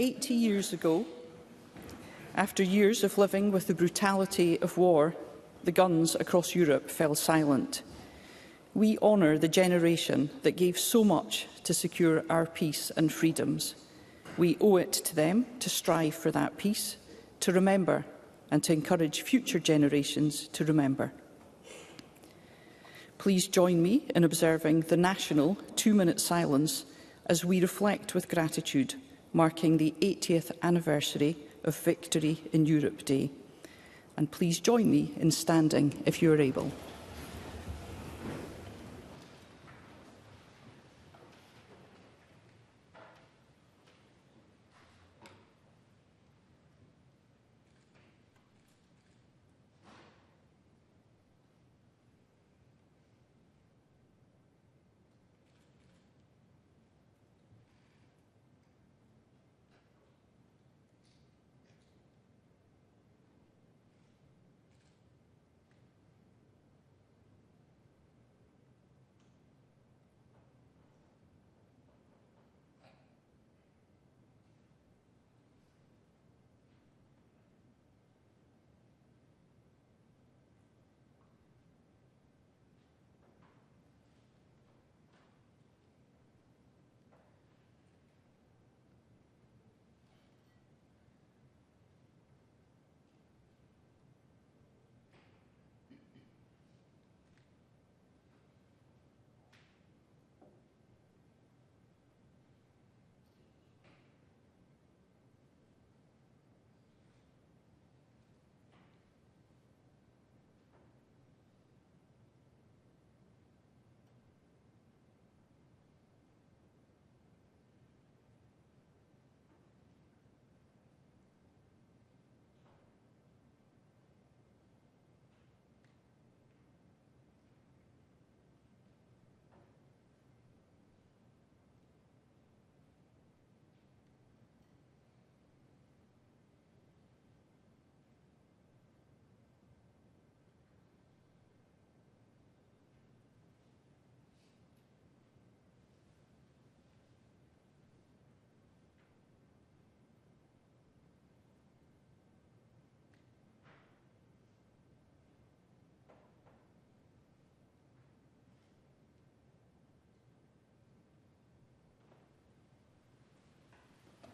80 years ago, after years of living with the brutality of war, the guns across Europe fell silent. We honour the generation that gave so much to secure our peace and freedoms. We owe it to them to strive for that peace, to remember and to encourage future generations to remember. Please join me in observing the national 2-minute silence as we reflect with gratitude, marking the 80th anniversary of Victory in Europe Day. And please join me in standing if you are able.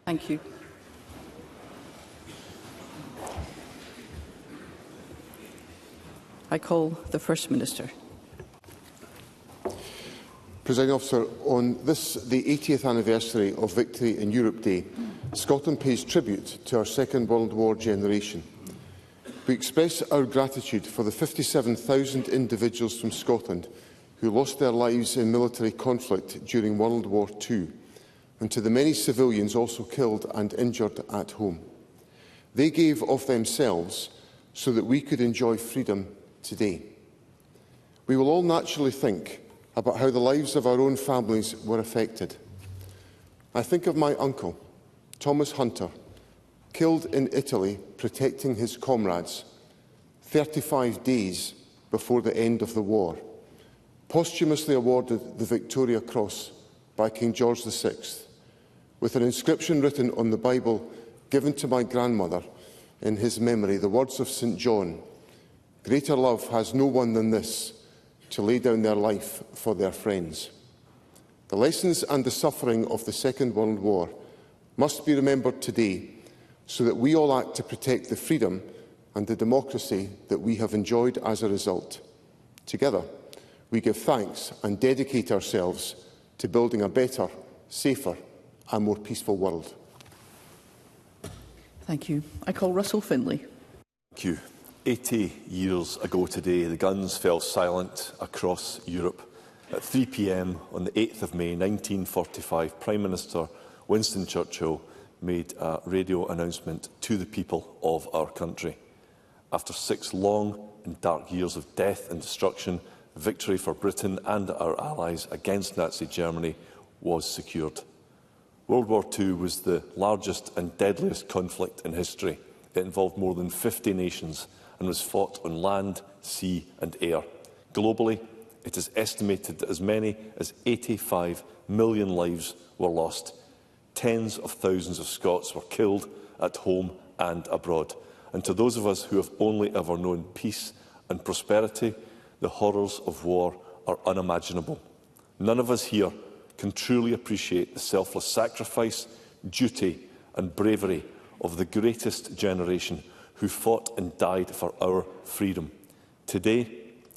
Thank you. I call the First Minister. Presiding Officer, on this, the 80th anniversary of Victory in Europe Day, Scotland pays tribute to our Second World War generation. We express our gratitude for the 57,000 individuals from Scotland who lost their lives in military conflict during World War II, and to the many civilians also killed and injured at home. They gave of themselves so that we could enjoy freedom today. We will all naturally think about how the lives of our own families were affected. I think of my uncle, Thomas Hunter, killed in Italy protecting his comrades 35 days before the end of the war, posthumously awarded the Victoria Cross by King George VI, with an inscription written on the Bible given to my grandmother in his memory, the words of St. John, "Greater love has no one than this, to lay down their life for their friends." The lessons and the suffering of the Second World War must be remembered today so that we all act to protect the freedom and the democracy that we have enjoyed as a result. Together, we give thanks and dedicate ourselves to building a better, safer and more peaceful world. Thank you. I call Russell Finlay. Thank you. 80 years ago today, the guns fell silent across Europe. At 3 p.m. on the 8th of May 1945, Prime Minister Winston Churchill made a radio announcement to the people of our country. After 6 long and dark years of death and destruction, victory for Britain and our allies against Nazi Germany was secured. World War II was the largest and deadliest conflict in history. It involved more than 50 nations and was fought on land, sea and air. Globally, it is estimated that as many as 85 million lives were lost. tens of thousands of Scots were killed at home and abroad. And to those of us who have only ever known peace and prosperity, the horrors of war are unimaginable. None of us here can truly appreciate the selfless sacrifice, duty and bravery of the greatest generation who fought and died for our freedom. Today,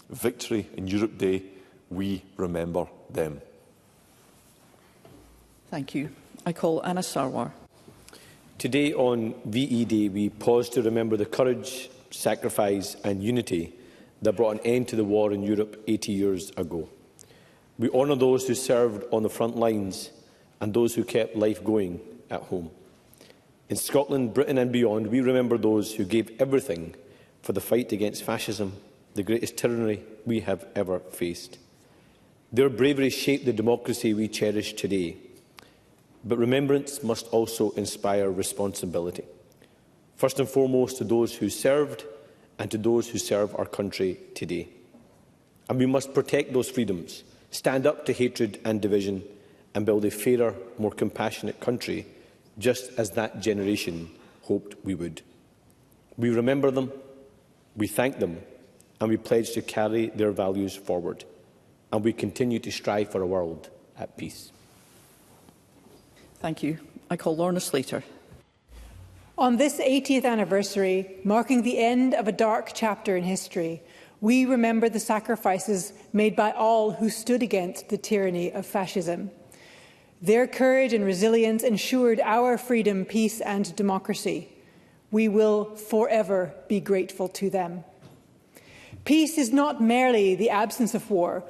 Victory in Europe Day, we remember them. Thank you. I call Anna Sarwar. Today on VE Day, we pause to remember the courage, sacrifice and unity that brought an end to the war in Europe 80 years ago. We honour those who served on the front lines and those who kept life going at home. In Scotland, Britain and beyond, we remember those who gave everything for the fight against fascism, the greatest tyranny we have ever faced. Their bravery shaped the democracy we cherish today. But remembrance must also inspire responsibility. First and foremost to those who served and to those who serve our country today. And we must protect those freedoms, stand up to hatred and division, and build a fairer, more compassionate country, just as that generation hoped we would. We remember them, we thank them, and we pledge to carry their values forward. And we continue to strive for a world at peace. Thank you. I call Lorna Slater. On this 80th anniversary, marking the end of a dark chapter in history, we remember the sacrifices made by all who stood against the tyranny of fascism. Their courage and resilience ensured our freedom, peace and democracy. We will forever be grateful to them. Peace is not merely the absence of war,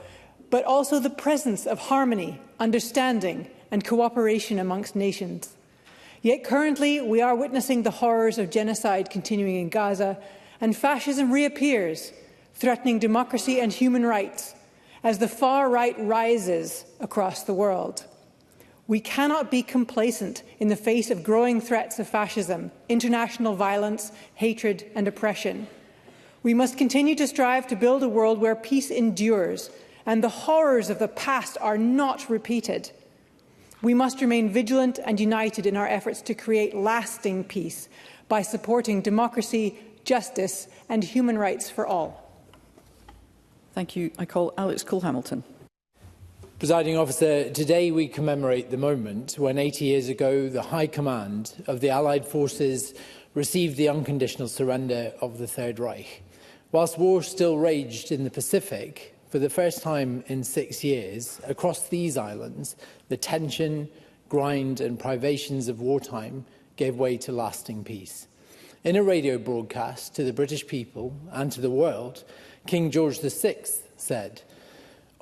but also the presence of harmony, understanding and cooperation amongst nations. Yet currently we are witnessing the horrors of genocide continuing in Gaza, and fascism reappears, threatening democracy and human rights as the far right rises across the world. We cannot be complacent in the face of growing threats of fascism, international violence, hatred and oppression. We must continue to strive to build a world where peace endures and the horrors of the past are not repeated. We must remain vigilant and united in our efforts to create lasting peace by supporting democracy, justice and human rights for all. Thank you. I call Alex Cole-Hamilton. Presiding Officer, today we commemorate the moment when 80 years ago the High Command of the Allied forces received the unconditional surrender of the Third Reich. Whilst war still raged in the Pacific, for the first time in 6 years, across these islands, the tension, grind and privations of wartime gave way to lasting peace. In a radio broadcast to the British people and to the world, King George VI said,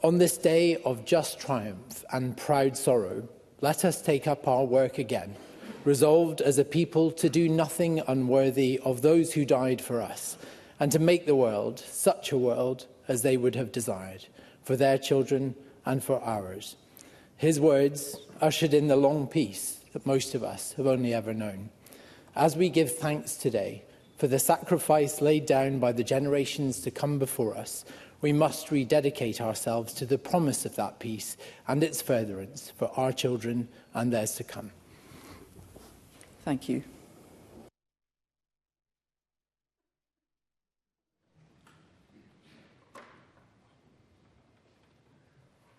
"On this day of just triumph and proud sorrow, let us take up our work again, resolved as a people to do nothing unworthy of those who died for us, and to make the world such a world as they would have desired, for their children and for ours." His words ushered in the long peace that most of us have only ever known. As we give thanks today for the sacrifice laid down by the generations to come before us, we must rededicate ourselves to the promise of that peace and its furtherance for our children and theirs to come. Thank you.